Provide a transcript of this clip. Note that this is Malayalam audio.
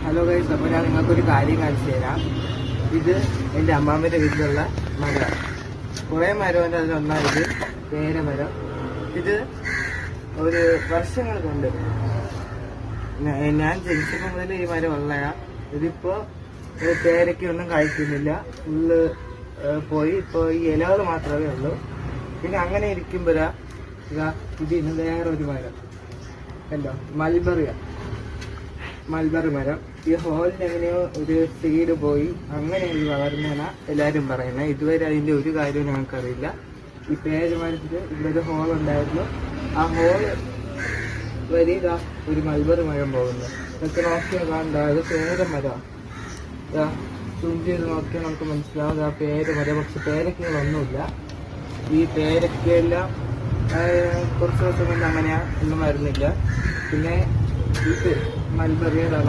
ഹലോ ഗൈസ്, അപ്പോൾ ഞാൻ നിങ്ങൾക്കൊരു കാര്യം കാണിച്ചു തരാം. ഇത് എൻ്റെ അമ്മാമ്മയുടെ വീട്ടിലുള്ള മരം. കുറേ മരമുണ്ട്, അതിലൊന്നായത് പേരമരം. ഇത് ഒരു വർഷങ്ങൾ കൊണ്ട് ഞാൻ ജനിച്ചപ്പോൾ മുതൽ ഈ മരം ഉള്ളയാ. ഇതിപ്പോൾ പേരയ്ക്കൊന്നും കഴിക്കുന്നില്ല, ഫുള്ള് പോയി. ഇപ്പോൾ ഈ ഇലകൾ മാത്രമേ ഉള്ളൂ. പിന്നെ അങ്ങനെ ഇരിക്കുമ്പോഴാ ഇതിന് വേറൊരു മരം കണ്ടോ, മൽബറി മരം. ഈ ഹോളിന് എങ്ങനെയോ ഒരു സീഡ് പോയി അങ്ങനെ ഇത് വളർന്നതാണ് എല്ലാവരും പറയുന്നത്. ഇതുവരെ അതിൻ്റെ ഒരു കാര്യവും ഞങ്ങൾക്കറിയില്ല. ഈ പേരമരത്തിൽ ഇവിടെ ഒരു ഹോൾ ഉണ്ടായിരുന്നു. ആ ഹോൾ വഴി ഇതാ ഒരു മൽബറി മരം പോകുന്നു. ഇതൊക്കെ നോക്കിയാൽ കാണണ്ട, അത് പേരമരമാണ്. സൂം ചെയ്ത് നോക്കിയാൽ നമുക്ക് മനസ്സിലാവും ആ പേരമരം. പക്ഷെ പേരയ്ക്കൊന്നുമില്ല. ഈ പേരയ്ക്കെല്ലാം കുറച്ച് ദിവസം കൊണ്ട് അങ്ങനെയാ ഒന്നും വരുന്നില്ല. പിന്നെ ഇത് മൽബറിയുടെ